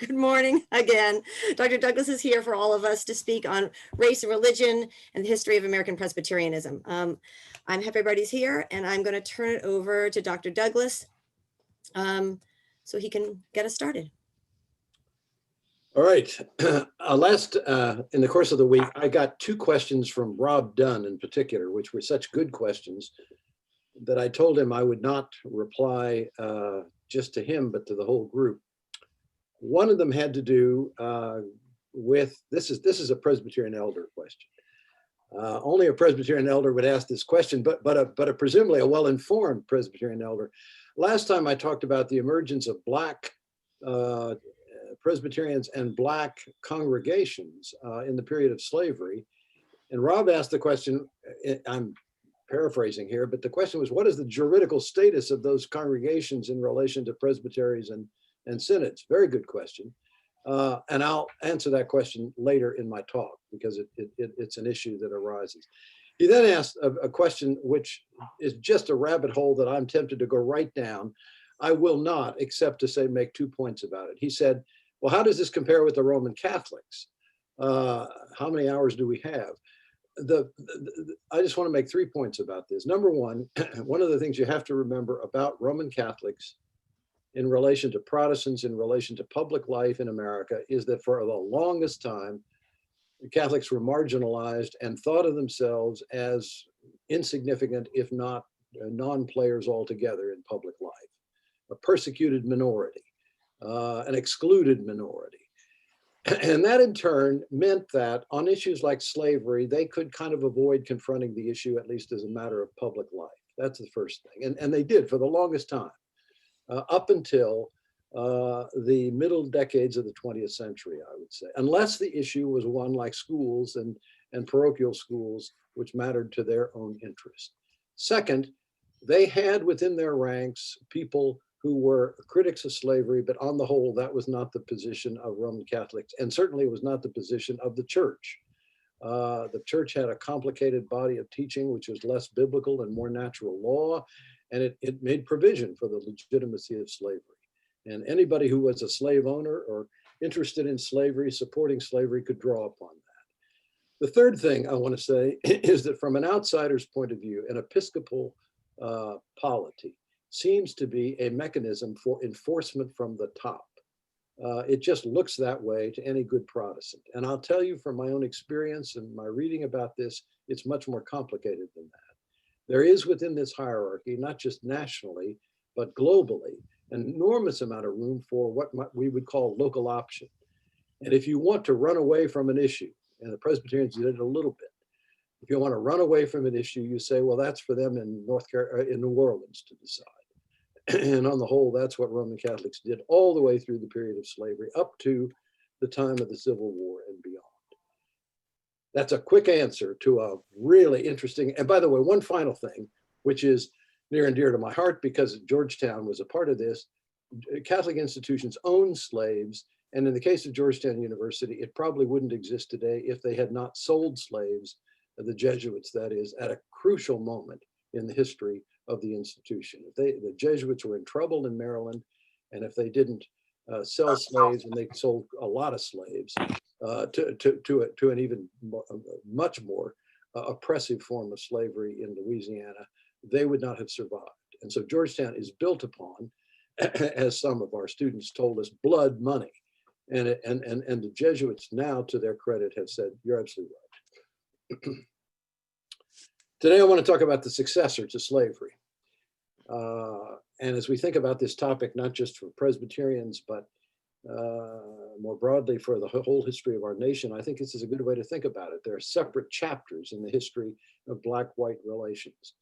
Good morning again. Dr. Douglas is here for all of us to speak on race and religion and the history of American Presbyterianism. I'm happy everybody's here, and I'm going to turn it over to Dr. Douglas so he can get us started. All right. In the course of the week, I got two questions from Rob Dunn in particular, which were such good questions that I told him I would not reply just to him, but to the whole group. One of them had to do with, this is a Presbyterian elder question. Only a Presbyterian elder would ask this question, but presumably a well-informed Presbyterian elder. Last time I talked about the emergence of Black Presbyterians and Black congregations in the period of slavery. And Rob asked the question, I'm paraphrasing here, but the question was, what is the juridical status of those congregations in relation to presbyteries and synods? Very good question. And I'll answer that question later in my talk because it's an issue that arises. He then asked a question which is just a rabbit hole that I'm tempted to go right down. I will not, except to say, make 2 points about it. He said, well, how does this compare with the Roman Catholics? How many hours do we have? I just want to make 3 points about this. Number one, one of the things you have to remember about Roman Catholics in relation to Protestants, in relation to public life in America, is that for the longest time, Catholics were marginalized and thought of themselves as insignificant, if not non-players altogether in public life, a persecuted minority, an excluded minority. And that in turn meant that on issues like slavery, they could kind of avoid confronting the issue, at least as a matter of public life. That's the first thing. And they did for the longest time, up until the middle decades of the 20th century, I would say, unless the issue was one like schools and parochial schools, which mattered to their own interest. Second, they had within their ranks people who were critics of slavery, but on the whole, that was not the position of Roman Catholics, and certainly it was not the position of the church. The church had a complicated body of teaching, which was less biblical and more natural law, and it made provision for the legitimacy of slavery. And anybody who was a slave owner or interested in slavery, supporting slavery, could draw upon that. The third thing I want to say is that from an outsider's point of view, an Episcopal polity seems to be a mechanism for enforcement from the top. It just looks that way to any good Protestant. And I'll tell you from my own experience and my reading about this, it's much more complicated than that. There is within this hierarchy, not just nationally, but globally, an enormous amount of room for what we would call local option. And if you want to run away from an issue, and the Presbyterians did it a little bit, if you want to run away from an issue, you say, well, that's for them in New Orleans to decide. And on the whole, that's what Roman Catholics did all the way through the period of slavery, up to the time of the Civil War and beyond. That's a quick answer to a really interesting, and by the way, one final thing, which is near and dear to my heart because Georgetown was a part of this. Catholic institutions own slaves, and in the case of Georgetown University, it probably wouldn't exist today if they had not sold slaves, the Jesuits, that is, at a crucial moment in the history of the institution. If the Jesuits were in trouble in Maryland, and if they didn't sell slaves, and they sold a lot of slaves to an even much more oppressive form of slavery in Louisiana, they would not have survived. And so Georgetown is built upon, as some of our students told us, blood money. And the Jesuits now, to their credit, have said, you're absolutely right. Today, I want to talk about the successor to slavery. And as we think about this topic, not just for Presbyterians, but more broadly for the whole history of our nation, I think this is a good way to think about it. There are separate chapters in the history of Black-white relations.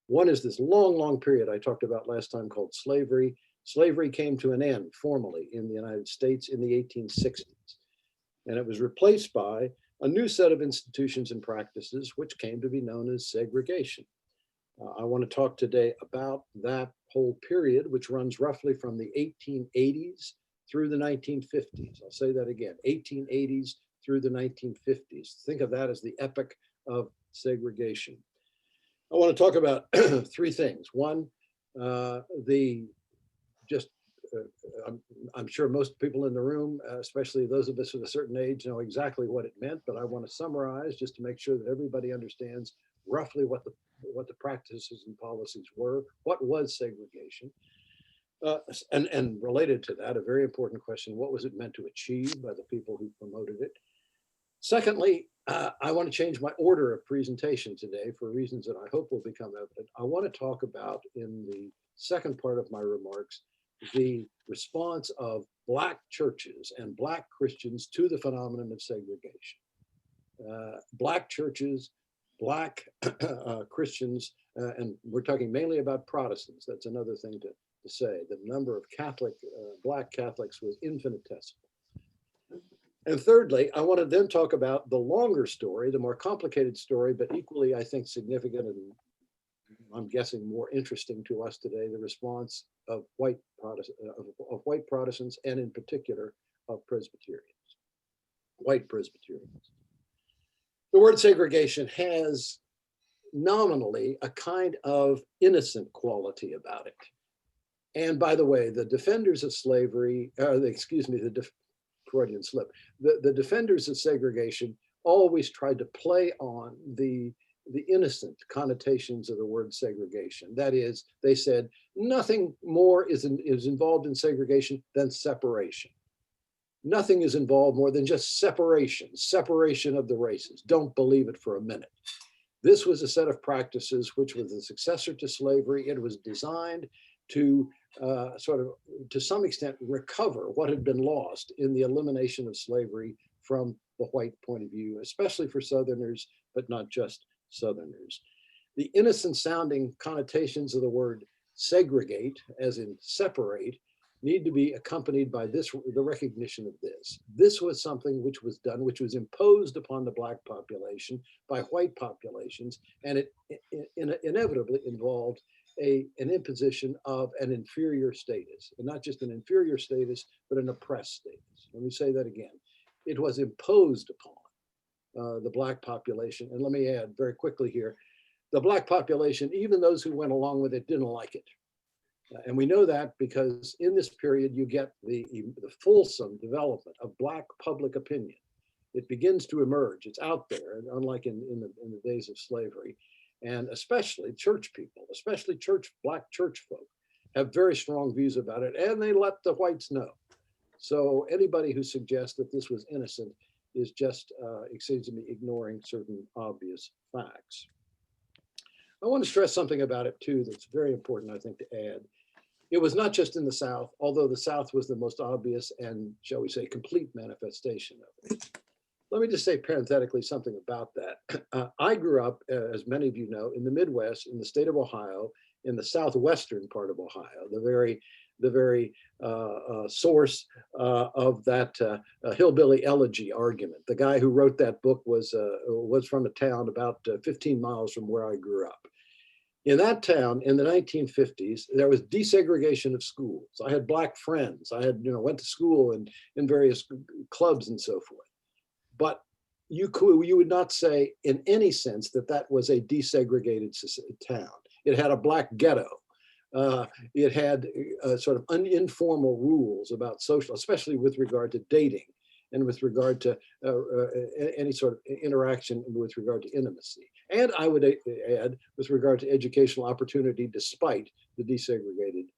One is this long, long period I talked about last time called slavery. Slavery came to an end formally in the United States in the 1860s. And it was replaced by a new set of institutions and practices, which came to be known as segregation. I want to talk today about that whole period, which runs roughly from the 1880s through the 1950s. I'll say that again, 1880s through the 1950s. Think of that as the epoch of segregation. I want to talk about three things. One, the just I'm sure most people in the room, especially those of us of a certain age, know exactly what it meant, but I want to summarize just to make sure that everybody understands roughly what the practices and policies were. What was segregation? And related to that, a very important question, what was it meant to achieve by the people who promoted it? Secondly, I want to change my order of presentation today for reasons that I hope will become evident. I want to talk about, in the second part of my remarks, the response of Black churches and Black Christians to the phenomenon of segregation. Black churches, Black Christians, and we're talking mainly about Protestants. That's another thing to say. The number of Black Catholics was infinitesimal. And thirdly, I want to then talk about the longer story, the more complicated story, but equally, I think, significant and I'm guessing more interesting to us today, the response of white Protestants, and in particular of Presbyterians, white Presbyterians. The word segregation has nominally a kind of innocent quality about it. And by the way, the defenders of slavery, Freudian slip, the defenders of segregation always tried to play on the innocent connotations of the word segregation. That is, they said, nothing more is involved in segregation than separation. Nothing is involved more than just separation of the races. Don't believe it for a minute. This was a set of practices which was the successor to slavery. It was designed to to some extent, recover what had been lost in the elimination of slavery from the white point of view, especially for Southerners, but not just Southerners. The innocent sounding connotations of the word segregate, as in separate, need to be accompanied by the recognition of this. This was something which was done, which was imposed upon the Black population by white populations, and it inevitably involved an imposition of an inferior status, and not just an inferior status, but an oppressed status. Let me say that again. It was imposed upon the Black population. And let me add very quickly here, the Black population, even those who went along with it, didn't like it. And we know that because in this period, you get the fulsome development of Black public opinion. It begins to emerge. It's out there, unlike in the days of slavery. And especially church people, especially Black church folk, have very strong views about it, and they let the whites know. So anybody who suggests that this was innocent is just, it seems to me, ignoring certain obvious facts. I want to stress something about it too that's very important, I think, to add. It was not just in the South, although the South was the most obvious and, shall we say, complete manifestation of it. Let me just say parenthetically something about that. I grew up, as many of you know, in the Midwest, in the state of Ohio, in the southwestern part of Ohio, the very source of that hillbilly elegy argument. The guy who wrote that book was from a town about 15 miles from where I grew up. In that town, in the 1950s, there was desegregation of schools. I had Black friends. I had, went to school in various clubs and so forth. But you would not say in any sense that was a desegregated town. It had a Black ghetto. It had sort of informal rules about social, especially with regard to dating and with regard to any sort of interaction with regard to intimacy. And I would add with regard to educational opportunity despite the desegregated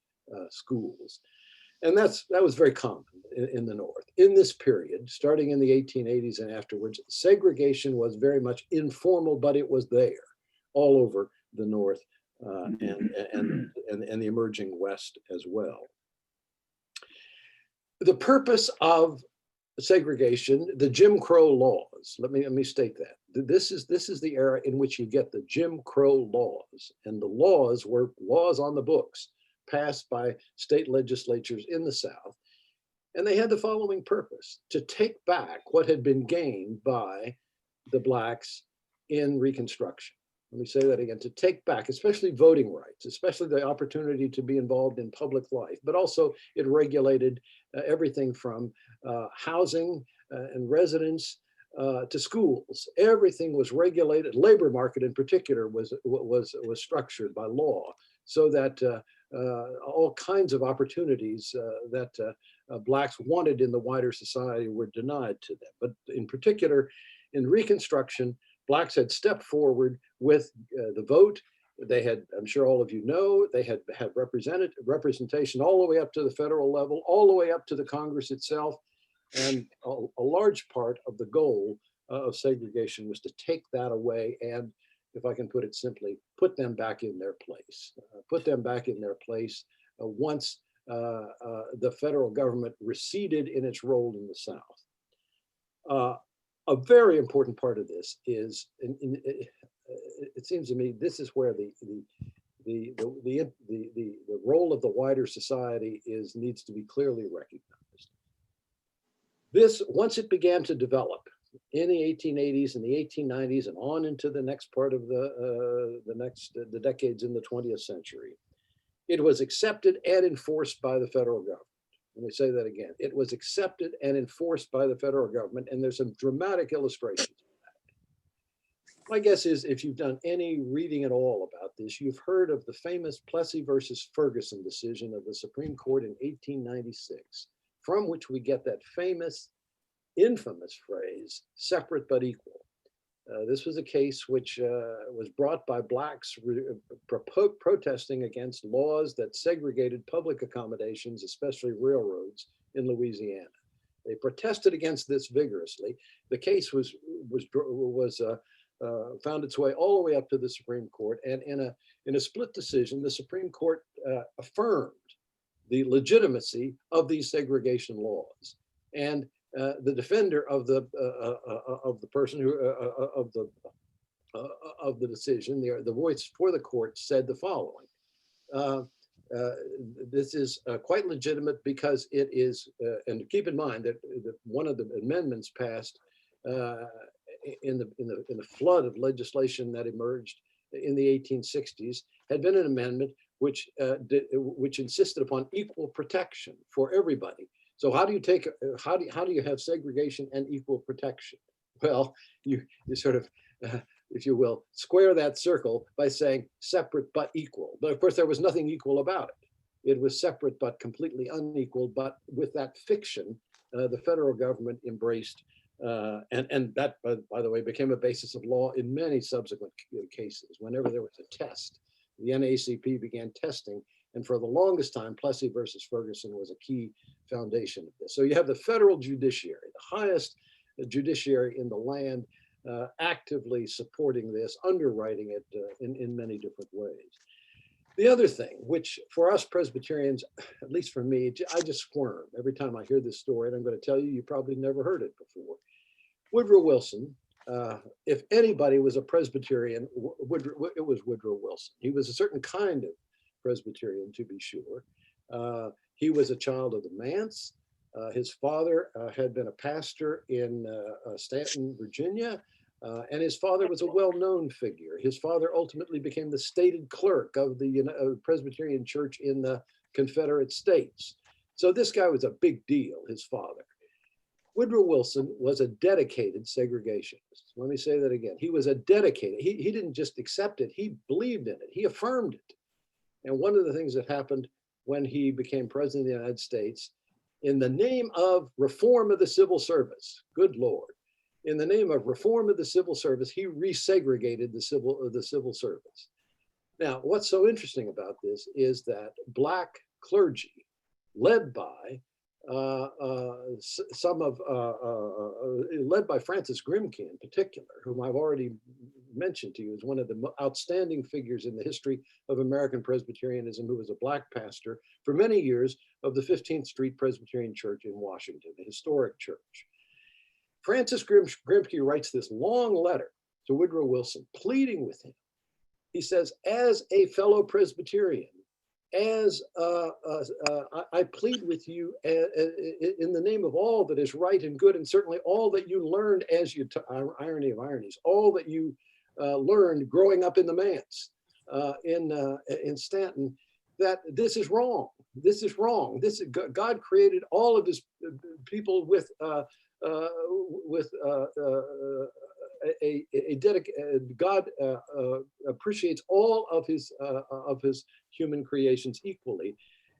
schools. And that was very common in the North. In this period, starting in the 1880s and afterwards, segregation was very much informal, but it was there all over the North and the emerging West as well. The purpose of segregation, the Jim Crow laws, let me state that. This is the era in which you get the Jim Crow laws, and the laws were laws on the books passed by state legislatures in the South. And they had the following purpose: to take back what had been gained by the Blacks in Reconstruction. Let me say that again: to take back, especially voting rights, especially the opportunity to be involved in public life, but also it regulated everything from housing and residence to schools. Everything was regulated. Labor market in particular was structured by law so that all kinds of opportunities that Blacks wanted in the wider society were denied to them. But in particular, in Reconstruction, Blacks had stepped forward with the vote. They had, I'm sure all of you know, they had representation all the way up to the federal level, all the way up to the Congress itself. And a large part of the goal of segregation was to take that away and, if I can put it simply, put them back in their place. Put them back in their place once the federal government receded in its role in the South. A very important part of this is, it seems to me, this is where the role of the wider society needs to be clearly recognized. This, once it began to develop in the 1880s and the 1890s and on into the next part of the decades in the 20th century, it was accepted and enforced by the federal government. Let me say that again. It was accepted and enforced by the federal government, and there's some dramatic illustrations of that. My guess is, if you've done any reading at all about this, you've heard of the famous Plessy versus Ferguson decision of the Supreme Court in 1896, from which we get that famous, infamous phrase, separate but equal. This was a case which was brought by Blacks protesting against laws that segregated public accommodations, especially railroads, in Louisiana. They protested against this vigorously. The case found its way all the way up to the Supreme Court, and in a split decision, the Supreme Court affirmed the legitimacy of these segregation laws. And the defender of the person who of the decision, the voice for the court, said the following: "This is quite legitimate because it is." And keep in mind that one of the amendments passed in the flood of legislation that emerged in the 1860s had been an amendment which insisted upon equal protection for everybody. So how do you have segregation and equal protection? Well, you sort of, if you will, square that circle by saying separate but equal. But of course, there was nothing equal about it. It was separate but completely unequal. But with that fiction, the federal government embraced, and that, by the way, became a basis of law in many subsequent cases. Whenever there was a test, the NAACP began testing. And for the longest time, Plessy versus Ferguson was a key foundation of this. So you have the federal judiciary, the highest judiciary in the land, actively supporting this, underwriting it in many different ways. The other thing, which for us Presbyterians, at least for me, I just squirm every time I hear this story, and I'm going to tell you, you probably never heard it before. Woodrow Wilson, if anybody was a Presbyterian, it was Woodrow Wilson. He was a certain kind of Presbyterian, to be sure. He was a child of the manse. His father had been a pastor in Stanton, Virginia, and his father was a well-known figure. His father ultimately became the stated clerk of the Presbyterian Church in the Confederate States. So this guy was a big deal, his father. Woodrow Wilson was a dedicated segregationist. Let me say that again. He was a dedicated, he didn't just accept it, he believed in it, he affirmed it. And one of the things that happened when he became president of the United States, in the name of reform of the civil service, good Lord, in the name of reform of the civil service, he resegregated the civil service. Now, what's so interesting about this is that Black clergy, led by led by Francis Grimke in particular, whom I've already mentioned to you as one of the outstanding figures in the history of American Presbyterianism, who was a Black pastor for many years of the 15th Street Presbyterian Church in Washington, a historic church. Francis Grimke writes this long letter to Woodrow Wilson, pleading with him. He says, as a fellow Presbyterian, I plead with you in the name of all that is right and good, and certainly all that you learned as you, irony of ironies, all that you learned growing up in the manse in Stanton, that this is wrong. This is wrong. God created all of his people with God appreciates all of his human creations equally,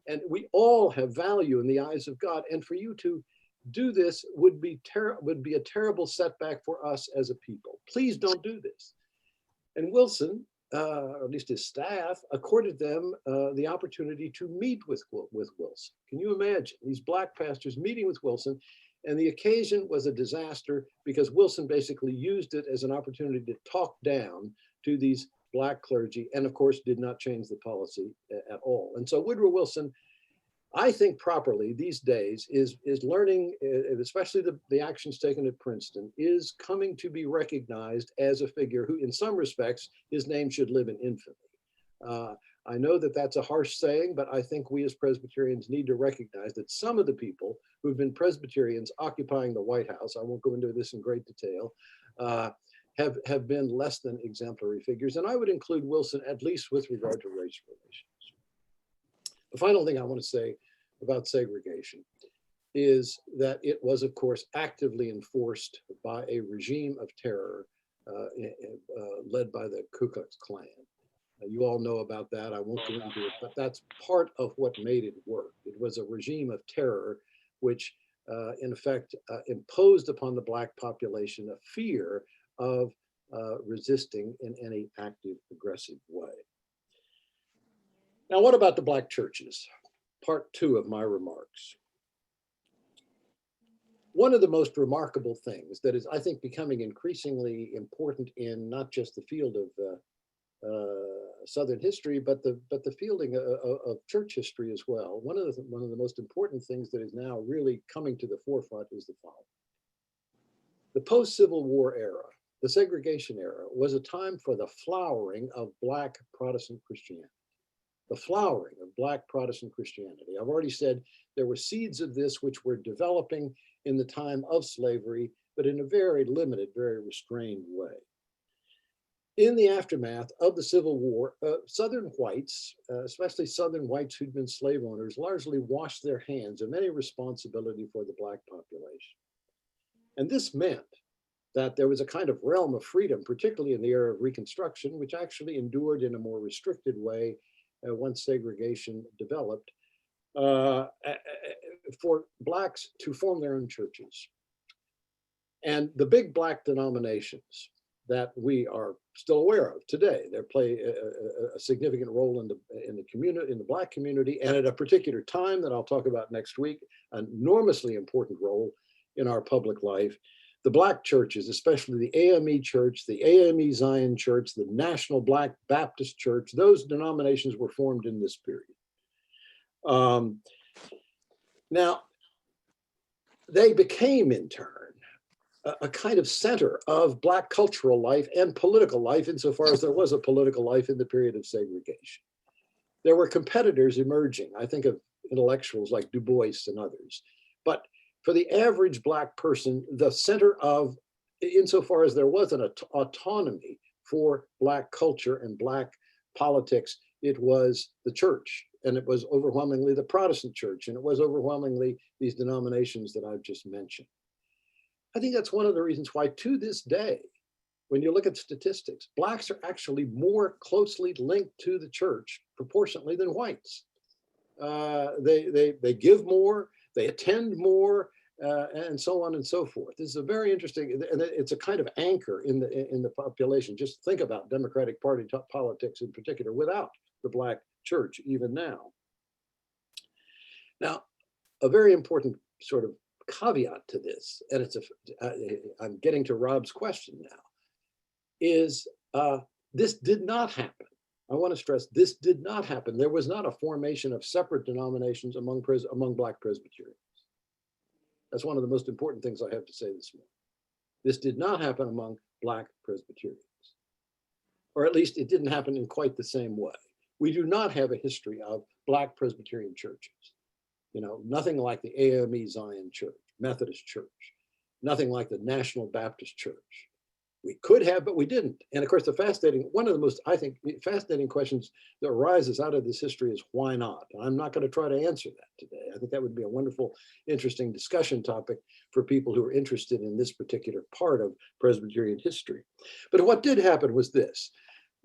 and we all have value in the eyes of God. And for you to do this would be a terrible setback for us as a people. Please don't do this. And Wilson, or at least his staff, accorded them the opportunity to meet with Wilson. Can you imagine these Black pastors meeting with Wilson? And the occasion was a disaster because Wilson basically used it as an opportunity to talk down to these Black clergy, and of course did not change the policy at all. And so Woodrow Wilson, I think properly these days, is learning, especially the actions taken at Princeton, is coming to be recognized as a figure who, in some respects, his name should live in infamy. I know that that's a harsh saying, but I think we as Presbyterians need to recognize that some of the people who've been Presbyterians occupying the White House, I won't go into this in great detail, have been less than exemplary figures. And I would include Wilson, at least with regard to race relations. The final thing I want to say about segregation is that it was, of course, actively enforced by a regime of terror led by the Ku Klux Klan. You all know about that. I won't go into it, but that's part of what made it work. It was a regime of terror which, in effect, imposed upon the Black population a fear of resisting in any active, aggressive way. Now, what about the Black churches? Part two of my remarks. One of the most remarkable things that is, I think, becoming increasingly important in not just the field of Southern history, but the fielding of church history as well. One of the most important things that is now really coming to the forefront is the following. The post-Civil War era, the segregation era, was a time for the flowering of Black Protestant Christianity. The flowering of Black Protestant Christianity. I've already said there were seeds of this which were developing in the time of slavery, but in a very limited, very restrained way. In the aftermath of the Civil War, Southern whites, especially Southern whites who'd been slave owners, largely washed their hands of any responsibility for the Black population. And this meant that there was a kind of realm of freedom, particularly in the era of Reconstruction, which actually endured in a more restricted way once segregation developed, for Blacks to form their own churches. And the big Black denominations that we are still aware of today, they play a significant role in the community, in the Black community, and at a particular time that I'll talk about next week, an enormously important role in our public life. The Black churches, especially the AME Church, the AME Zion Church, the National Black Baptist Church, those denominations were formed in this period. Now, they became, in turn, a kind of center of Black cultural life and political life, insofar as there was a political life in the period of segregation. There were competitors emerging. I think of intellectuals like Du Bois and others. But for the average Black person, the center of, insofar as there was an autonomy for Black culture and Black politics, it was the church. And it was overwhelmingly the Protestant church. And it was overwhelmingly these denominations that I've just mentioned. I think that's one of the reasons why, to this day, when you look at statistics, Blacks are actually more closely linked to the church proportionately than whites. They give more, they attend more, and so on and so forth. This is a very interesting, and it's a kind of anchor in the population. Just think about Democratic Party politics in particular without the Black church, even now. Now, a very important sort of caveat to this, and I'm getting to Rob's question now, is this did not happen. I want to stress this did not happen. There was not a formation of separate denominations among Black Presbyterians. That's one of the most important things I have to say this morning. This did not happen among Black Presbyterians, or at least it didn't happen in quite the same way. We do not have a history of Black Presbyterian churches. You know, nothing like the AME Zion Church, Methodist Church, nothing like the National Baptist Church. We could have, but we didn't. And of course, one of the most, I think, fascinating questions that arises out of this history is why not? And I'm not going to try to answer that today. I think that would be a wonderful, interesting discussion topic for people who are interested in this particular part of Presbyterian history. But what did happen was this.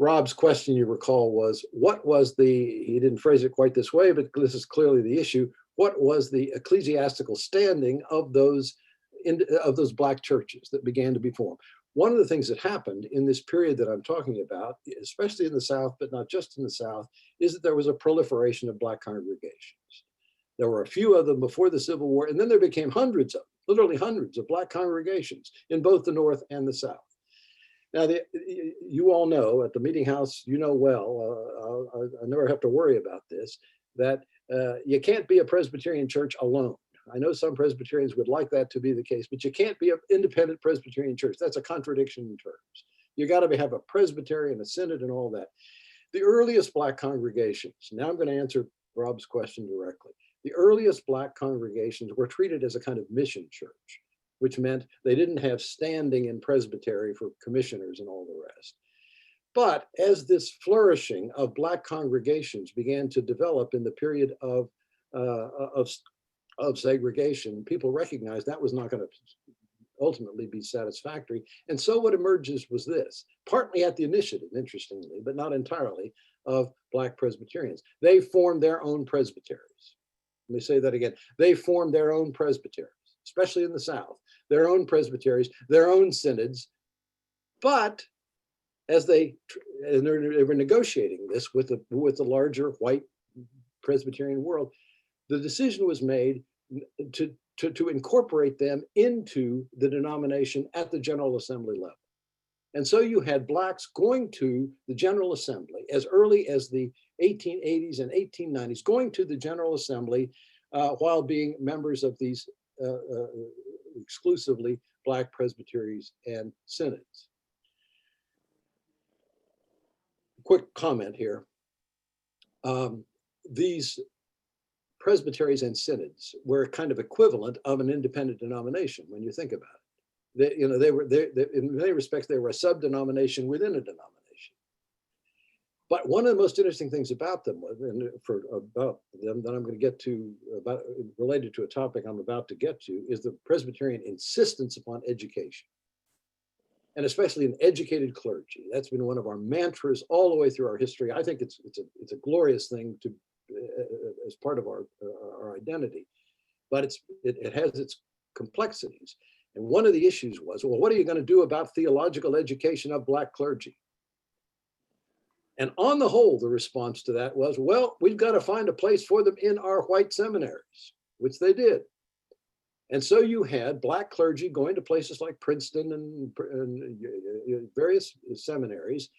Rob's question, you recall, was what was he didn't phrase it quite this way, but this is clearly the issue. What was the ecclesiastical standing of those Black churches that began to be formed? One of the things that happened in this period that I'm talking about, especially in the South, but not just in the South, is that there was a proliferation of Black congregations. There were a few of them before the Civil War, and then there became hundreds of them, literally hundreds of Black congregations in both the North and the South. Now, you all know at the Meeting House, you know well, I never have to worry about this, that you can't be a Presbyterian church alone. I know some Presbyterians would like that to be the case, but you can't be an independent Presbyterian church. That's a contradiction in terms. You got to have a presbytery and a synod and all that. The earliest Black congregations, now I'm going to answer Rob's question directly. The earliest Black congregations were treated as a kind of mission church, which meant they didn't have standing in presbytery for commissioners and all the rest. But as this flourishing of Black congregations began to develop in the period of segregation, people recognized that was not going to ultimately be satisfactory. And so what emerges was this, partly at the initiative, interestingly, but not entirely, of Black Presbyterians. They formed their own presbyteries. Let me say that again. They formed their own presbyteries, especially in the South, their own presbyteries, their own synods. But as they were negotiating this with the larger white Presbyterian world, the decision was made to incorporate them into the denomination at the General Assembly level. And so you had Blacks going to the General Assembly as early as the 1880s and 1890s, going to the General Assembly while being members of these exclusively Black presbyteries and synods. Quick comment here. These presbyteries and synods were kind of equivalent of an independent denomination when you think about it. In many respects, they were a sub-denomination within a denomination. But one of the most interesting things about them, about them that I'm going to get to, related to a topic I'm about to get to, is the Presbyterian insistence upon education, and especially an educated clergy. That's been one of our mantras all the way through our history. I think it's a glorious thing to as part of our identity, but it has its complexities. And one of the issues was, well, what are you going to do about theological education of Black clergy? And on the whole, the response to that was, well, we've got to find a place for them in our white seminaries, which they did. And so you had Black clergy going to places like Princeton and various seminaries,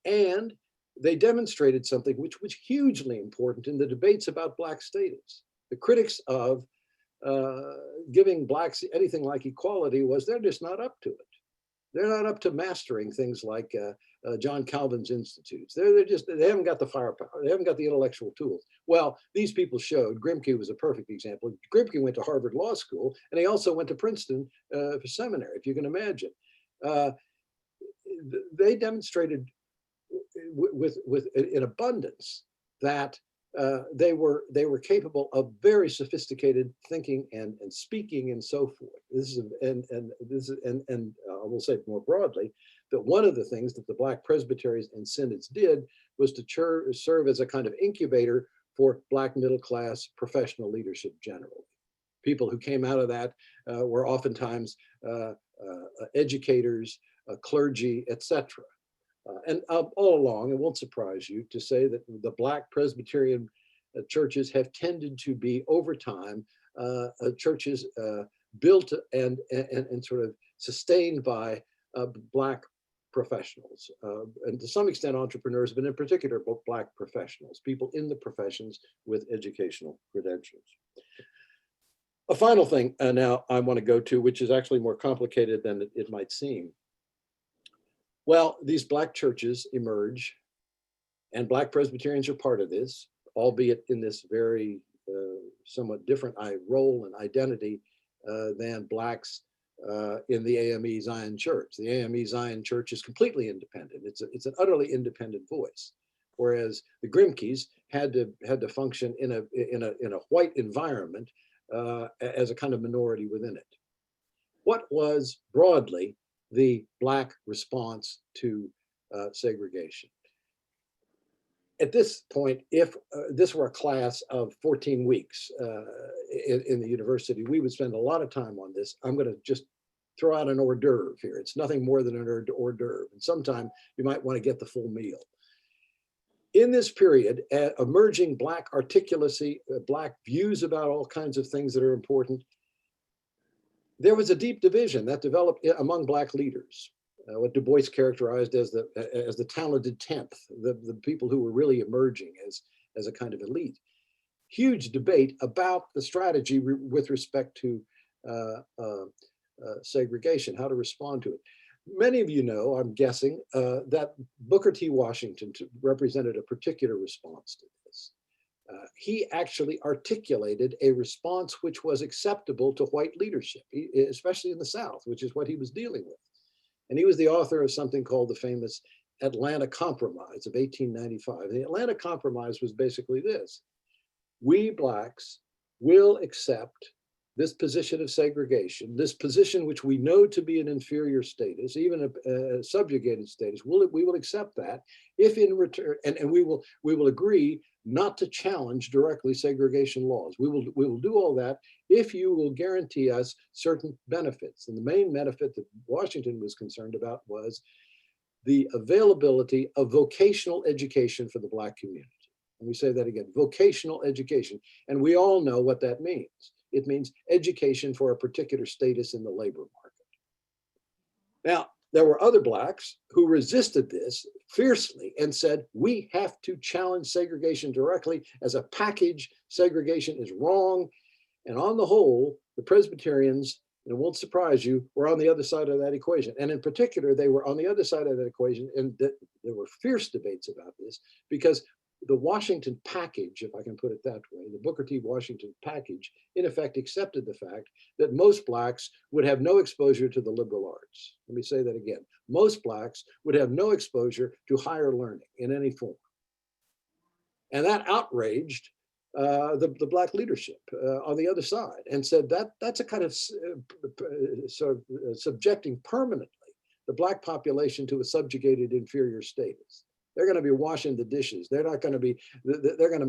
and they demonstrated something which was hugely important in the debates about Black status. The critics of giving Blacks anything like equality was they're just not up to it. They're not up to mastering things like John Calvin's institutes. They haven't got the firepower. They haven't got the intellectual tools. Well, these people showed. Grimke was a perfect example. Grimke went to Harvard Law School, and he also went to Princeton for seminary, if you can imagine. They demonstrated in abundance that they were capable of very sophisticated thinking and speaking and so forth. I will say more broadly that one of the things that the Black presbyteries and synods did was to serve as a kind of incubator for Black middle class professional leadership generally. People who came out of that were oftentimes educators, clergy, etc. And all along, it won't surprise you to say that the Black Presbyterian churches have tended to be, over time, churches built and sort of sustained by Black professionals, and to some extent entrepreneurs, but in particular Black professionals, people in the professions with educational credentials. A final thing now I want to go to, which is actually more complicated than it might seem. Well, these Black churches emerge, and Black Presbyterians are part of this, albeit in this very somewhat different role and identity than Blacks in the AME Zion Church. The AME Zion Church is completely independent. It's an utterly independent voice, whereas the Grimkes had to function in a white environment as a kind of minority within it. What was broadly the Black response to segregation? At this point, if this were a class of 14 weeks in the university, we would spend a lot of time on this. I'm going to just throw out an hors d'oeuvre here. It's nothing more than an hors d'oeuvre. And sometime you might want to get the full meal. In this period, emerging Black articulacy, Black views about all kinds of things that are important, there was a deep division that developed among Black leaders. What Du Bois characterized as the talented 10th, the people who were really emerging as a kind of elite. Huge debate about the strategy with respect to segregation, how to respond to it. Many of you know, I'm guessing, that Booker T. Washington represented a particular response to this. He actually articulated a response which was acceptable to white leadership, especially in the South, which is what he was dealing with. And he was the author of something called the famous Atlanta Compromise of 1895. The Atlanta Compromise was basically this: we Blacks will accept this position of segregation, this position which we know to be an inferior status, even a subjugated status. We will accept that if in return, and we will agree not to challenge directly segregation laws. We will do all that if you will guarantee us certain benefits. And the main benefit that Washington was concerned about was the availability of vocational education for the Black community. Let me say that again, vocational education. And we all know what that means. It means education for a particular status in the labor market. Now, there were other Blacks who resisted this fiercely and said, we have to challenge segregation directly. As a package, segregation is wrong. And on the whole, the Presbyterians, and it won't surprise you, were on the other side of that equation. And in particular, they were on the other side of that equation, and there were fierce debates about this, because the Washington package, if I can put it that way, the Booker T. Washington package, in effect accepted the fact that most Blacks would have no exposure to the liberal arts. Let me say that again. Most Blacks would have no exposure to higher learning in any form. And that outraged the Black leadership on the other side, and said that's a kind of subjecting permanently the Black population to a subjugated inferior status. They're going to be washing the dishes. They're not going to be. They're going to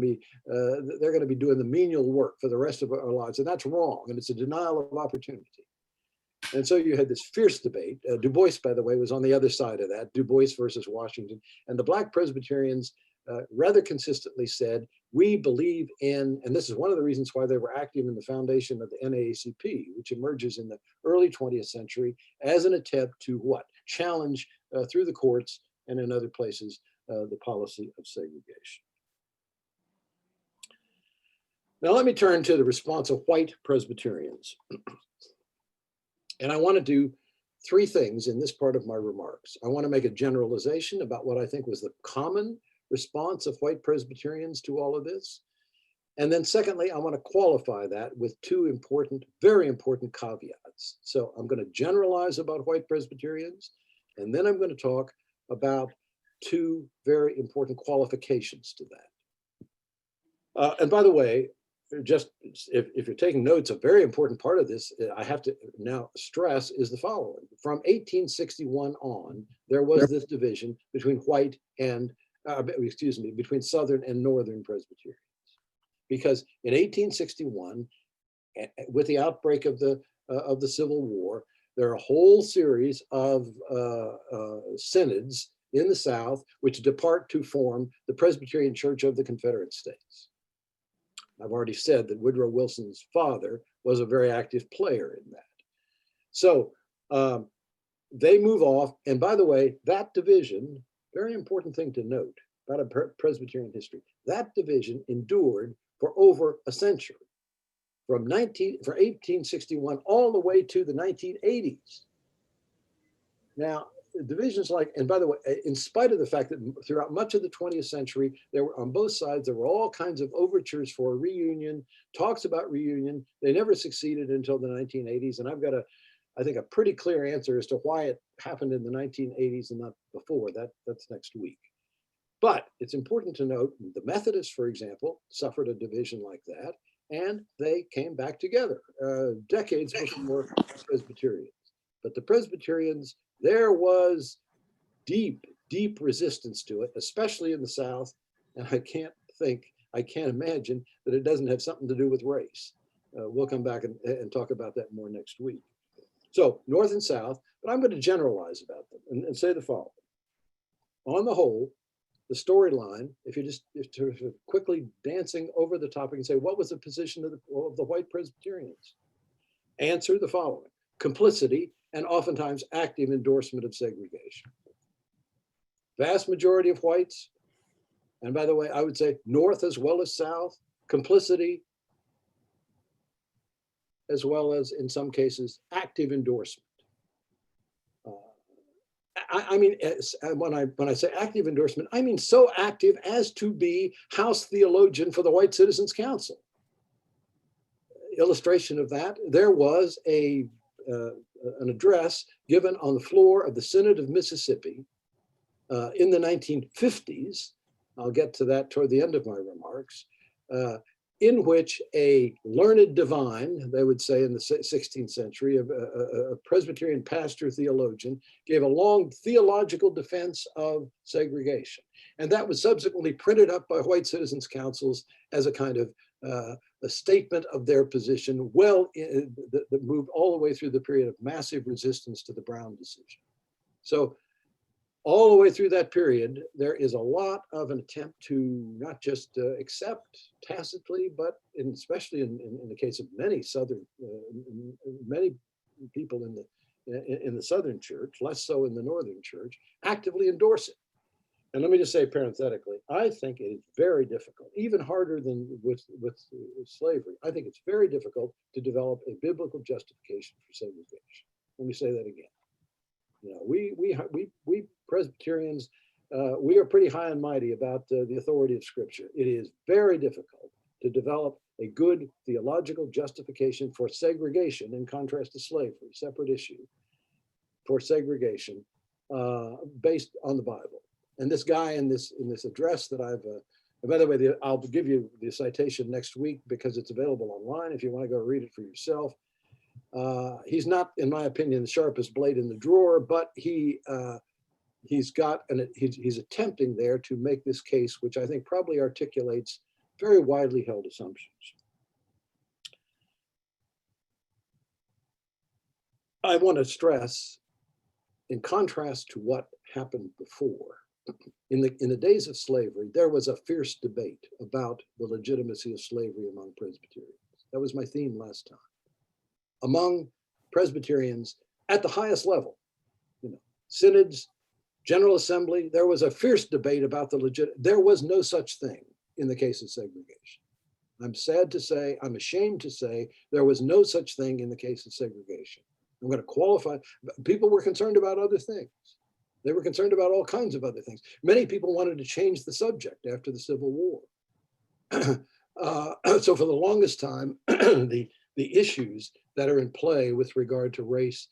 be doing the menial work for the rest of our lives, and that's wrong. And it's a denial of opportunity. And so you had this fierce debate. Du Bois, by the way, was on the other side of that. Du Bois versus Washington, and the Black Presbyterians rather consistently said, "We believe in," and this is one of the reasons why they were active in the foundation of the NAACP, which emerges in the early 20th century as an attempt to what? Challenge through the courts and in other places the policy of segregation. Now let me turn to the response of white Presbyterians. And I want to do three things in this part of my remarks. I want to make a generalization about what I think was the common response of white Presbyterians to all of this. And then secondly, I want to qualify that with two important, very important caveats. So I'm going to generalize about white Presbyterians, and then I'm going to talk about two very important qualifications to that. And by the way, just if you're taking notes, a very important part of this, I have to now stress, is the following. From 1861 on, there was this division between white and, between Southern and Northern Presbyterians. Because in 1861, with the outbreak of the Civil War, there are a whole series of synods in the South which depart to form the Presbyterian Church of the Confederate States. I've already said that Woodrow Wilson's father was a very active player in that. So they move off. And by the way, that division, very important thing to note about Presbyterian history, that division endured for over a century, from 1861 all the way to the 1980s. Now, divisions like, and by the way, in spite of the fact that throughout much of the 20th century, there were on both sides, there were all kinds of overtures for a reunion, talks about reunion. They never succeeded until the 1980s. And I've got I think, a pretty clear answer as to why it happened in the 1980s and not before. That's next week. But it's important to note the Methodists, for example, suffered a division like that, and they came back together decades before Presbyterians. But the Presbyterians, there was deep, deep resistance to it, especially in the South. And I can't imagine that it doesn't have something to do with race. We'll come back and talk about that more next week. So North and South, but I'm going to generalize about them and say the following. On the whole, the storyline, if you're quickly dancing over the topic and say, what was the position of the white Presbyterians? Answer the following: complicity and oftentimes active endorsement of segregation. Vast majority of whites, and by the way, I would say North as well as South, complicity, as well as in some cases, active endorsement. I mean, when I say active endorsement, I mean so active as to be House theologian for the White Citizens Council. Illustration of that, there was an address given on the floor of the Synod of Mississippi in the 1950s. I'll get to that toward the end of my remarks, in which a learned divine, they would say in the 16th century, a Presbyterian pastor theologian, gave a long theological defense of segregation. And that was subsequently printed up by white citizens' councils as a kind of a statement of their position, that moved all the way through the period of massive resistance to the Brown decision. So all the way through that period, there is a lot of an attempt to not just accept tacitly, but especially in the case of many many people in the Southern church, less so in the Northern church, actively endorse it. And let me just say parenthetically, I think it is very difficult, even harder than with slavery. I think it's very difficult to develop a biblical justification for segregation. Let me say that again. You know, we Presbyterians, we are pretty high and mighty about the authority of Scripture. It is very difficult to develop a good theological justification for segregation, in contrast to slavery, separate issue, for segregation based on the Bible. And this guy in this address that by the way, I'll give you the citation next week because it's available online if you want to go read it for yourself. He's not, in my opinion, the sharpest blade in the drawer, but he's attempting there to make this case, which I think probably articulates very widely held assumptions. I want to stress, in contrast to what happened before, in the days of slavery, there was a fierce debate about the legitimacy of slavery among Presbyterians. That was my theme last time. Among Presbyterians at the highest level, synods, General Assembly, there was a fierce debate about there was no such thing in the case of segregation. I'm sad to say, I'm ashamed to say, there was no such thing in the case of segregation. I'm going to qualify. People were concerned about other things. They were concerned about all kinds of other things. Many people wanted to change the subject after the Civil War. So for the longest time, the issues that are in play with regard to race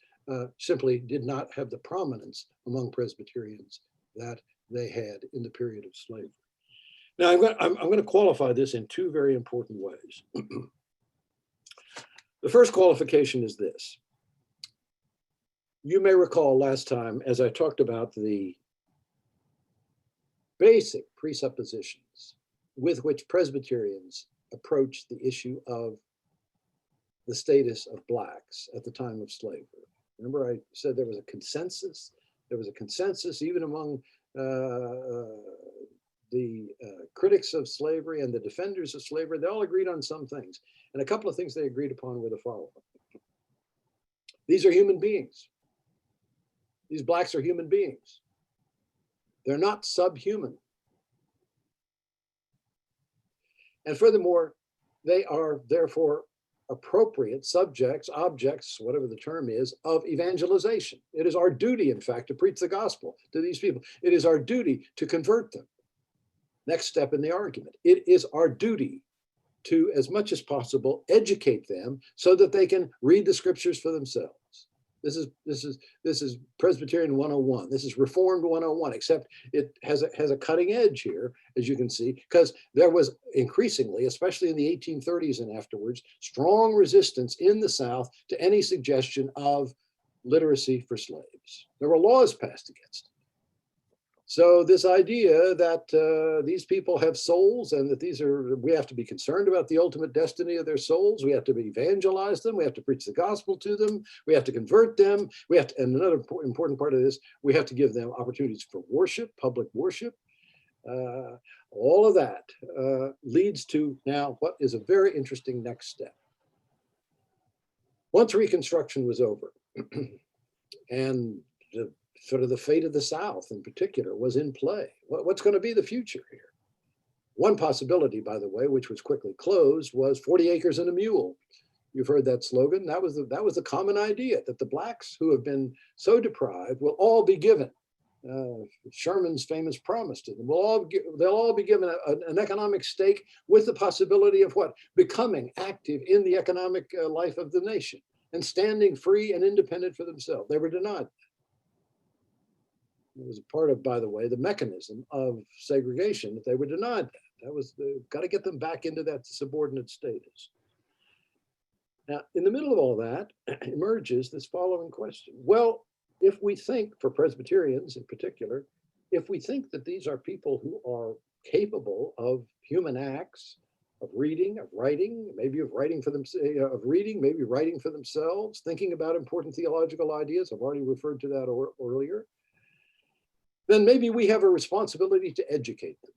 simply did not have the prominence among Presbyterians that they had in the period of slavery. Now, I'm going to qualify this in two very important ways. The first qualification is this. You may recall last time, as I talked about the basic presuppositions with which Presbyterians approached the issue of the status of Blacks at the time of slavery. Remember, I said there was a consensus. There was a consensus even among the critics of slavery and the defenders of slavery. They all agreed on some things. And a couple of things they agreed upon were the following. These are human beings. These Blacks are human beings. They're not subhuman. And furthermore, they are therefore appropriate subjects, objects, whatever the term is, of evangelization. It is our duty, in fact, to preach the gospel to these people. It is our duty to convert them. Next step in the argument. It is our duty to, as much as possible, educate them so that they can read the scriptures for themselves. This is Presbyterian 101. This is Reformed 101, except it has a cutting edge here, as you can see, because there was increasingly, especially in the 1830s and afterwards, strong resistance in the South to any suggestion of literacy for slaves. There were laws passed against it. So this idea that these people have souls and that we have to be concerned about the ultimate destiny of their souls. We have to evangelize them. We have to preach the gospel to them. We have to convert them. And another important part of this, we have to give them opportunities for worship, public worship. All of that leads to now what is a very interesting next step. Once Reconstruction was over and the fate of the South in particular was in play. What's going to be the future here? One possibility, by the way, which was quickly closed, was 40 acres and a mule. You've heard that slogan. That was the common idea, that the blacks who have been so deprived will all be given. Sherman's famous promise to them. They'll all be given an economic stake with the possibility of what? Becoming active in the economic life of the nation and standing free and independent for themselves. They were denied. It was a part of, by the way, the mechanism of segregation that they were denied that. That was got to get them back into that subordinate status. Now, in the middle of all that emerges this following question. Well, if we think, for Presbyterians in particular, if we think that these are people who are capable of human acts, of reading, of writing, maybe of writing for them, of reading, maybe writing for themselves, thinking about important theological ideas, I've already referred to that earlier, then maybe we have a responsibility to educate them.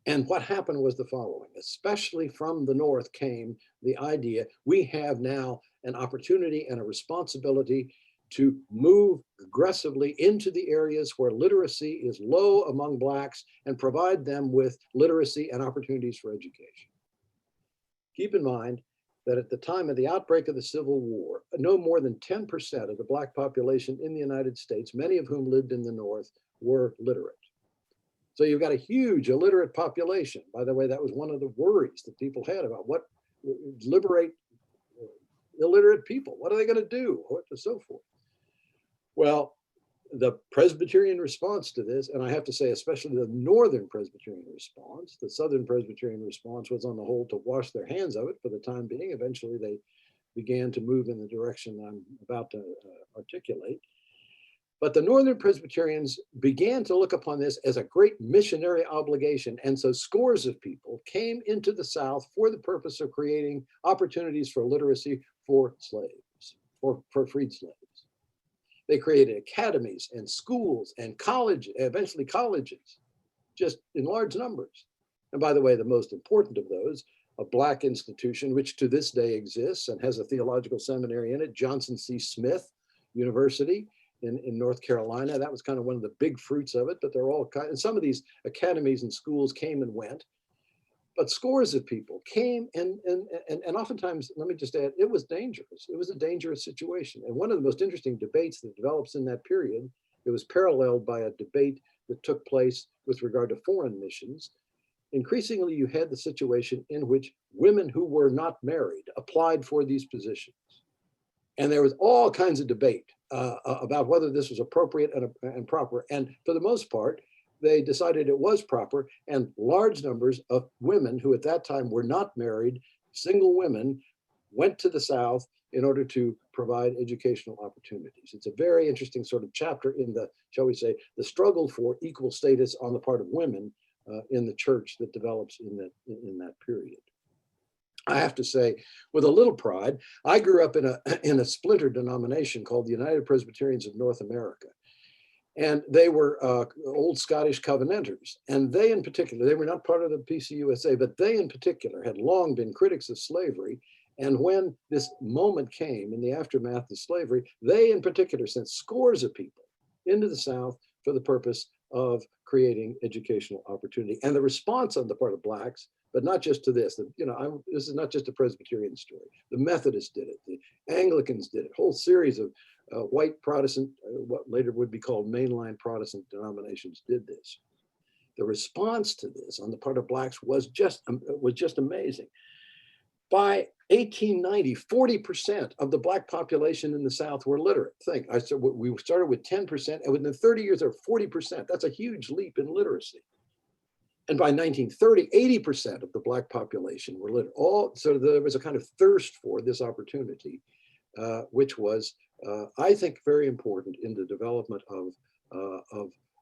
And what happened was the following. Especially from the North came the idea, we have now an opportunity and a responsibility to move aggressively into the areas where literacy is low among Blacks and provide them with literacy and opportunities for education. Keep in mind that at the time of the outbreak of the Civil War, no more than 10% of the Black population in the United States, many of whom lived in the North, were literate. So you've got a huge illiterate population. By the way, that was one of the worries that people had about what liberate illiterate people. What are they going to do? And so forth. Well, the Presbyterian response to this, and I have to say, especially the Northern Presbyterian response, the Southern Presbyterian response was on the whole to wash their hands of it for the time being. Eventually, they began to move in the direction I'm about to articulate. But the Northern Presbyterians began to look upon this as a great missionary obligation. And so scores of people came into the South for the purpose of creating opportunities for literacy for slaves, for freed slaves. They created academies and schools and colleges, eventually colleges, just in large numbers. And by the way, the most important of those, a Black institution, which to this day exists and has a theological seminary in it, Johnson C. Smith University in North Carolina. That was kind of one of the big fruits of it, but they're all kind, and some of these academies and schools came and went. But scores of people came and oftentimes, let me just add, it was dangerous. It was a dangerous situation. And one of the most interesting debates that develops in that period, it was paralleled by a debate that took place with regard to foreign missions. Increasingly, you had the situation in which women who were not married applied for these positions. And there was all kinds of debate about whether this was appropriate and proper. And for the most part, they decided it was proper, and large numbers of women who at that time were not married, single women, went to the South in order to provide educational opportunities. It's a very interesting sort of chapter in the, shall we say, the struggle for equal status on the part of women in the church that develops in that period. I have to say, with a little pride, I grew up in a splinter denomination called the United Presbyterians of North America. And they were old Scottish Covenanters. And they in particular, they were not part of the PCUSA, but they in particular had long been critics of slavery. And when this moment came in the aftermath of slavery, they in particular sent scores of people into the South for the purpose of creating educational opportunity. And the response on the part of Blacks, but not just to this, this is not just a Presbyterian story. The Methodists did it, the Anglicans did it, a whole series of white Protestant, what later would be called mainline Protestant denominations did this. The response to this on the part of Blacks was just amazing. By 1890, 40% of the Black population in the South were literate. Think, I said we started with 10%, and within 30 years, they're 40%. That's a huge leap in literacy. And by 1930, 80% of the Black population were literate. So there was a kind of thirst for this opportunity, which was, I think, very important in the development of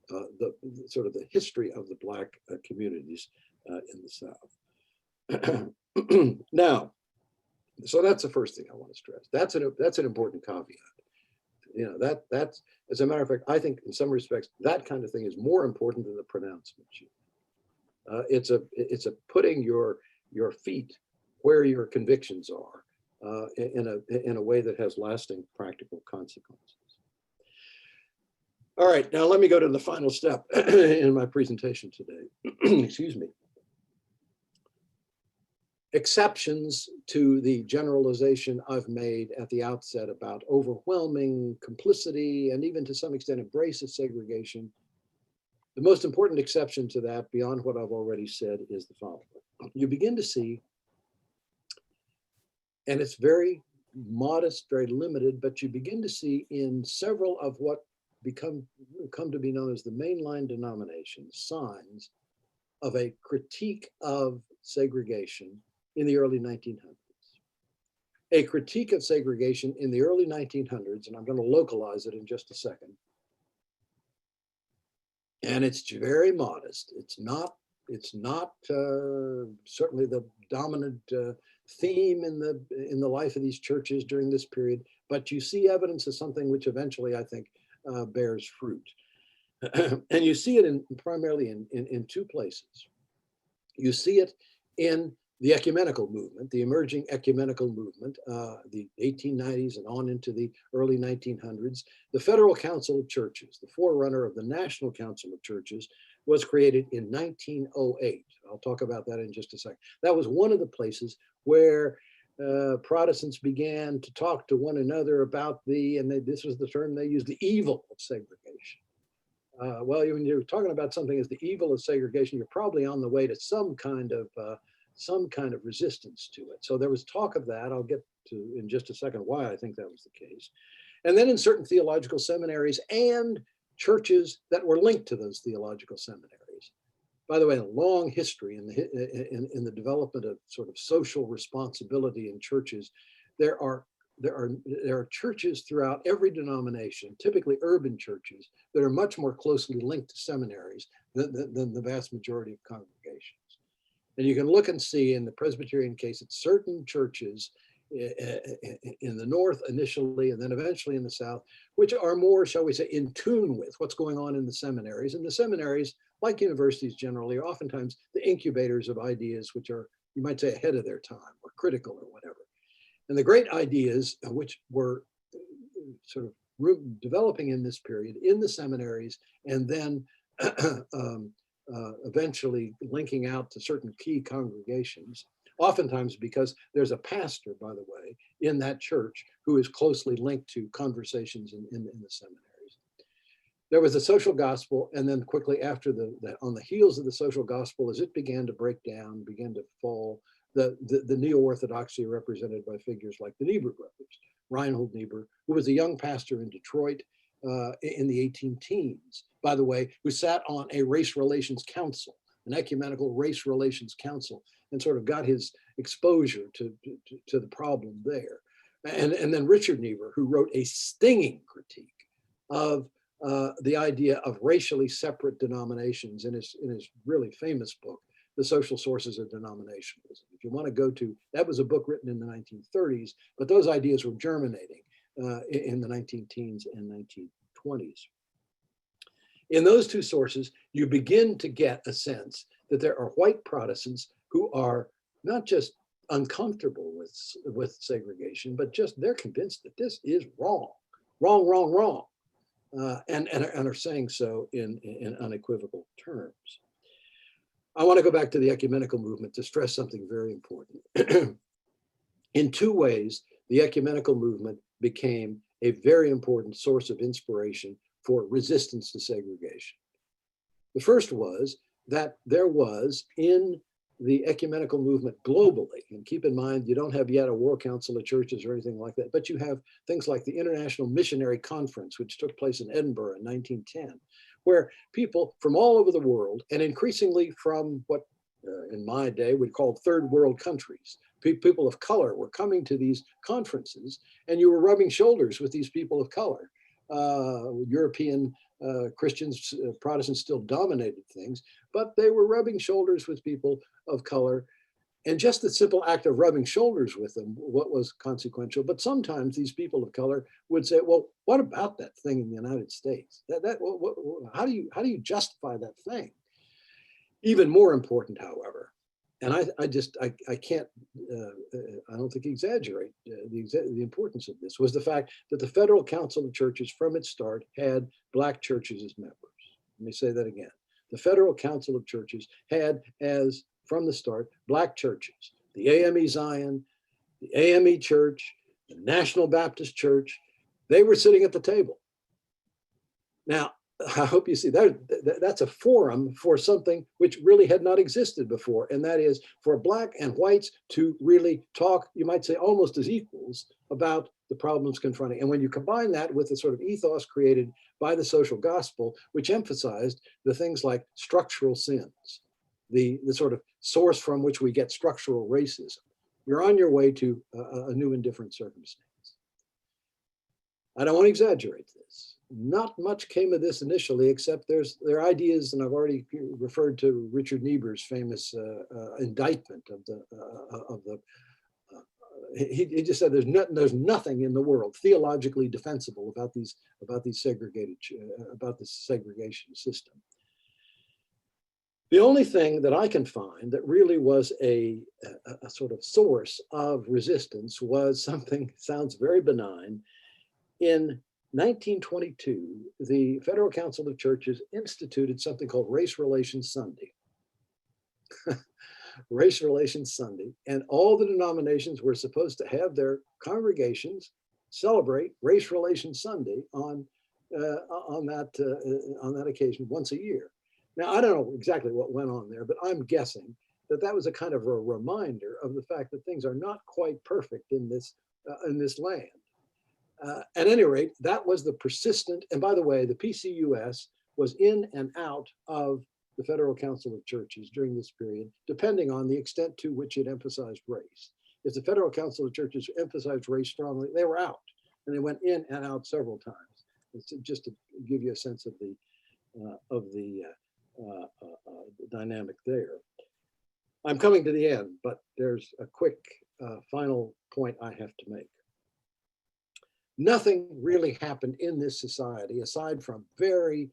the sort of the history of the Black communities in the South. Now, so that's the first thing I want to stress. That's an important caveat. You know, that's, as a matter of fact, I think in some respects that kind of thing is more important than the pronouncement. It's a putting your feet where your convictions are in a way that has lasting practical consequences. All right, now let me go to the final step in my presentation today. Excuse me. Exceptions to the generalization I've made at the outset about overwhelming complicity and even to some extent embrace of segregation. The most important exception to that, beyond what I've already said, is the following. You begin to see, and it's very modest, very limited, but you begin to see in several of what come to be known as the mainline denominations, signs of a critique of segregation in the early 1900s. A critique of segregation in the early 1900s, and I'm going to localize it in just a second. And it's very modest. It's not certainly the dominant theme in the life of these churches during this period, but you see evidence of something which eventually, I think, bears fruit. And you see it primarily in two places. You see it in the ecumenical movement, the emerging ecumenical movement, the 1890s and on into the early 1900s. The Federal Council of Churches, the forerunner of the National Council of Churches, was created in 1908. I'll talk about that in just a second. That was one of the places where Protestants began to talk to one another about this was the term they used, the evil of segregation. Well, when you're talking about something as the evil of segregation, you're probably on the way to some kind of resistance to it. So there was talk of that. I'll get to in just a second why I think that was the case. And then in certain theological seminaries and churches that were linked to those theological seminaries. By the way, a long history in the development of sort of social responsibility in churches. There are churches throughout every denomination, typically urban churches, that are much more closely linked to seminaries than the vast majority of congregations. And you can look and see in the Presbyterian case that certain churches in the North initially, and then eventually in the South, which are more, shall we say, in tune with what's going on in the seminaries. And the seminaries, like universities generally, are oftentimes the incubators of ideas which are, you might say, ahead of their time or critical or whatever. And the great ideas which were sort of developing in this period in the seminaries, and then eventually linking out to certain key congregations, oftentimes because there's a pastor, by the way, in that church who is closely linked to conversations in the seminaries. There was a social gospel, and then quickly after on the heels of the social gospel, as it began to break down, began to fall, the neo-orthodoxy represented by figures like the Niebuhr brothers, Reinhold Niebuhr, who was a young pastor in Detroit in the 18 teens, by the way, who sat on a race relations council, an ecumenical race relations council, and sort of got his exposure to the problem there. And then Richard Niebuhr, who wrote a stinging critique of the idea of racially separate denominations in his really famous book, The Social Sources of Denominationalism. If you want to go to, that was a book written in the 1930s, but those ideas were germinating in the 19-teens and 1920s. In those two sources, you begin to get a sense that there are white Protestants who are not just uncomfortable with segregation, but just they're convinced that this is wrong, and are saying so in unequivocal terms. I want to go back to the ecumenical movement to stress something very important. In two ways, the ecumenical movement became a very important source of inspiration for resistance to segregation. The first was that there was in the ecumenical movement globally. And keep in mind, you don't have yet a World Council of Churches or anything like that, but you have things like the International Missionary Conference, which took place in Edinburgh in 1910, where people from all over the world, and increasingly from what in my day we'd call third world countries, people of color were coming to these conferences, and you were rubbing shoulders with these people of color. European Christians, Protestants still dominated things, but they were rubbing shoulders with people of color. And just the simple act of rubbing shoulders with them, what was consequential. But sometimes these people of color would say, well, what about that thing in the United States? How do you justify that thing? Even more important, however, and I can't, I don't think exaggerate the importance of this, was the fact that the Federal Council of Churches from its start had Black churches as members. Let me say that again. The Federal Council of Churches had, as from the start, Black churches, the AME Zion, the AME Church, the National Baptist Church. They were sitting at the table. Now, I hope you see that's a forum for something which really had not existed before, and that is for Black and whites to really talk, you might say almost as equals, about the problems confronting. And when you combine that with the sort of ethos created by the social gospel, which emphasized the things like structural sins, the sort of source from which we get structural racism, you're on your way to a new and different circumstance. I don't want to exaggerate this. Not much came of this initially, except there are ideas, and I've already referred to Richard Niebuhr's famous indictment of the. He just said there's nothing in the world theologically defensible about this segregation system. The only thing that I can find that really was a sort of source of resistance was something sounds very benign. In 1922, the Federal Council of Churches instituted something called Race Relations Sunday. Race Relations Sunday, and all the denominations were supposed to have their congregations celebrate Race Relations Sunday on that occasion once a year. Now, I don't know exactly what went on there, but I'm guessing that was a kind of a reminder of the fact that things are not quite perfect in this land. At any rate, that was the persistent, and by the way, the PCUS was in and out of the Federal Council of Churches during this period, depending on the extent to which it emphasized race. If the Federal Council of Churches emphasized race strongly, they were out, and they went in and out several times. It's just to give you a sense of the dynamic there. I'm coming to the end, but there's a quick final point I have to make. Nothing really happened in this society aside from very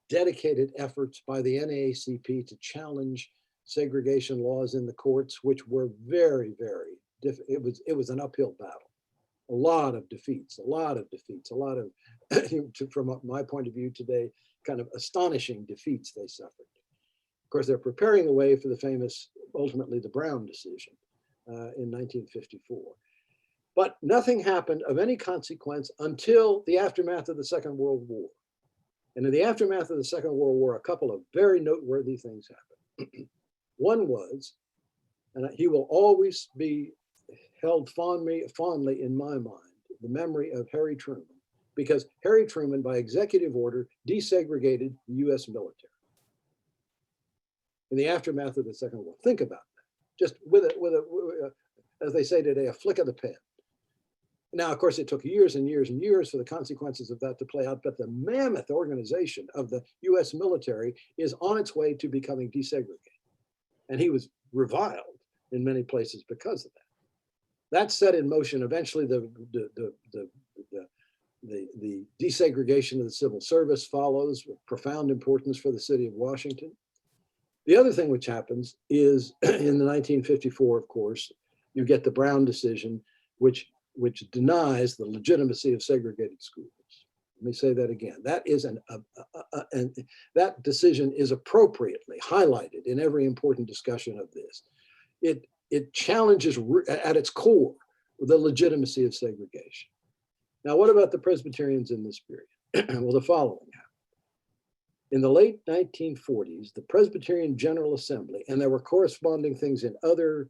dedicated efforts by the NAACP to challenge segregation laws in the courts, which were very, very difficult. It was an uphill battle. A lot of defeats, a lot of, from my point of view today, kind of astonishing defeats they suffered. Of course, they're preparing the way for the famous, ultimately the Brown decision in 1954. But nothing happened of any consequence until the aftermath of the Second World War. And in the aftermath of the Second World War, a couple of very noteworthy things happened. One was, and he will always be held fondly in my mind, the memory of Harry Truman, because Harry Truman, by executive order, desegregated the US military in the aftermath of the Second World War. Think about that. Just with as they say today, a flick of the pen. Now, of course, it took years and years and years for the consequences of that to play out, but the mammoth organization of the US military is on its way to becoming desegregated. And he was reviled in many places because of that. That set in motion eventually the desegregation of the civil service follows with profound importance for the city of Washington. The other thing which happens is in the 1954, of course, you get the Brown decision, which denies the legitimacy of segregated schools. Let me say that again. That is that decision is appropriately highlighted in every important discussion of this. It challenges at its core the legitimacy of segregation. Now, what about the Presbyterians in this period? Well, the following happened. In the late 1940s, the Presbyterian General Assembly, and there were corresponding things in other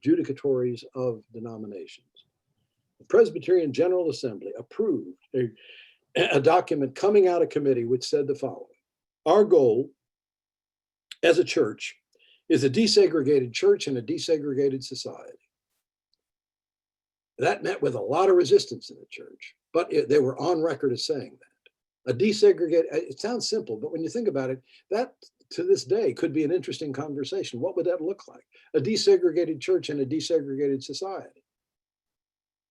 judicatories of denominations, the Presbyterian General Assembly approved a document coming out of committee which said the following: our goal as a church is a desegregated church and a desegregated society. That met with a lot of resistance in the church, but they were on record as saying that. A desegregated, it sounds simple, but when you think about it, that to this day could be an interesting conversation. What would that look like? A desegregated church and a desegregated society.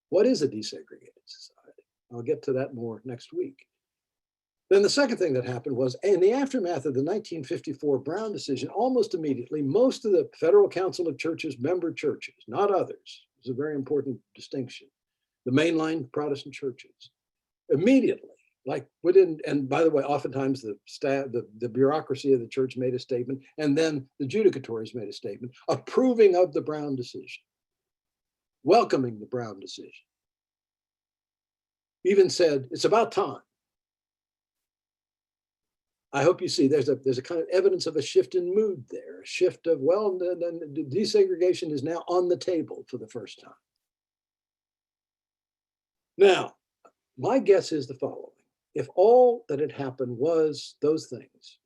What is a desegregated society? I'll get to that more next week. Then the second thing that happened was, in the aftermath of the 1954 Brown decision, almost immediately, most of the Federal Council of Churches, member churches, not others, it's a very important distinction, the mainline Protestant churches, immediately, like within, and by the way, oftentimes the staff, the bureaucracy of the church made a statement, and then the judicatories made a statement approving of the Brown decision, welcoming the Brown decision. Even said, it's about time. I hope you see there's a kind of evidence of a shift in mood there, a shift of, well, the desegregation is now on the table for the first time. Now, my guess is the following. If all that had happened was those things,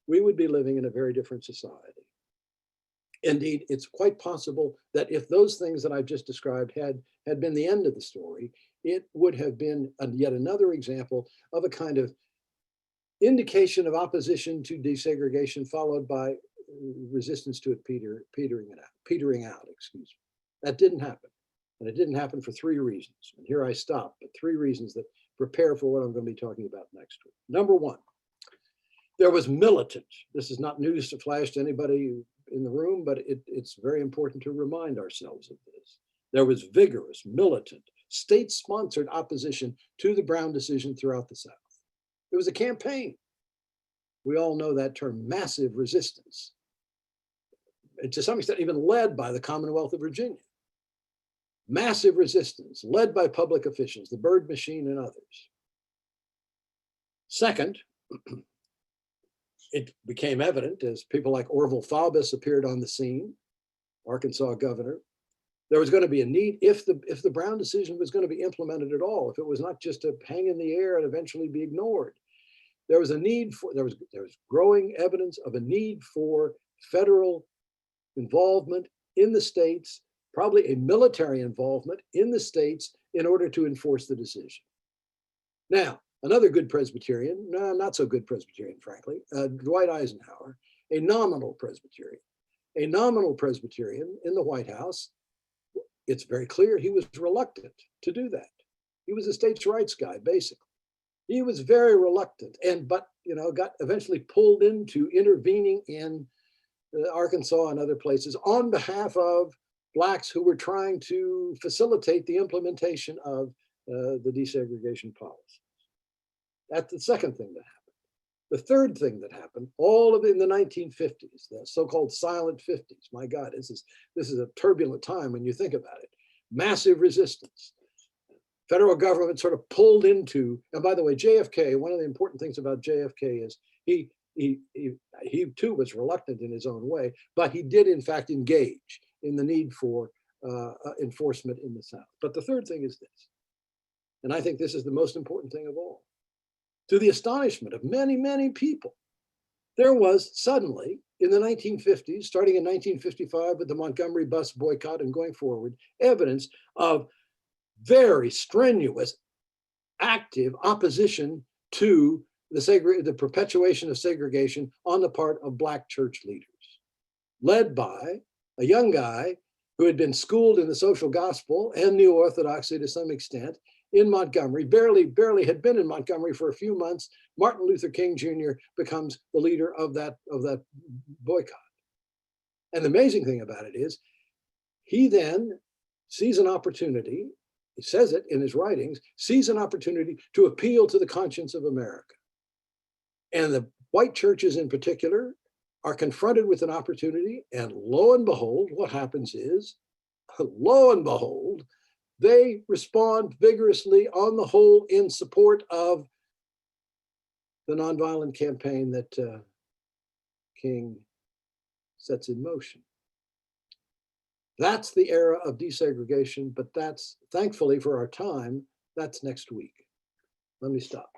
we would be living in a very different society. Indeed, it's quite possible that if those things that I've just described had been the end of the story, it would have been yet another example of a kind of indication of opposition to desegregation, followed by resistance to it petering out. Excuse me. That didn't happen. And it didn't happen for three reasons. And here I stop, but three reasons that prepare for what I'm going to be talking about next week. Number one, there was militant. This is not news to flash to anybody in the room, but it's very important to remind ourselves of this. There was vigorous, militant, state-sponsored opposition to the Brown decision throughout the South. It was a campaign. We all know that term, massive resistance. And to some extent, even led by the Commonwealth of Virginia. Massive resistance, led by public officials, the Byrd Machine and others. Second, it became evident as people like Orville Faubus appeared on the scene, Arkansas governor, there was going to be a need, if the Brown decision was going to be implemented at all, if it was not just to hang in the air and eventually be ignored, there was a need for, there was growing evidence of a need for federal involvement in the states, probably a military involvement in the states in order to enforce the decision. Now, another good Presbyterian, no, not so good Presbyterian, frankly, Dwight Eisenhower, a nominal Presbyterian in the White House. It's very clear he was reluctant to do that. He was a states' rights guy, basically. He was very reluctant, but got eventually pulled into intervening in Arkansas and other places on behalf of Blacks who were trying to facilitate the implementation of the desegregation policies. That's the second thing that happened. The third thing that happened, all of it in the 1950s, the so-called silent 50s. My God, this is a turbulent time when you think about it. Massive resistance. Federal government sort of pulled into, and by the way, JFK, one of the important things about JFK is he too was reluctant in his own way, but he did in fact engage in the need for enforcement in the South. But the third thing is this, and I think this is the most important thing of all. To the astonishment of many, many people, there was suddenly in the 1950s, starting in 1955 with the Montgomery bus boycott and going forward, evidence of very strenuous, active opposition to the perpetuation of segregation on the part of Black church leaders, led by a young guy who had been schooled in the social gospel and New Orthodoxy to some extent in Montgomery, barely had been in Montgomery for a few months. Martin Luther King Jr. becomes the leader of that boycott. And the amazing thing about it is, he then sees an opportunity, he says it in his writings, sees an opportunity to appeal to the conscience of America. And the white churches in particular are confronted with an opportunity, and lo and behold, what happens is, lo and behold, they respond vigorously on the whole in support of the nonviolent campaign that King sets in motion. That's the era of desegregation, but that's, thankfully for our time, that's next week. Let me stop.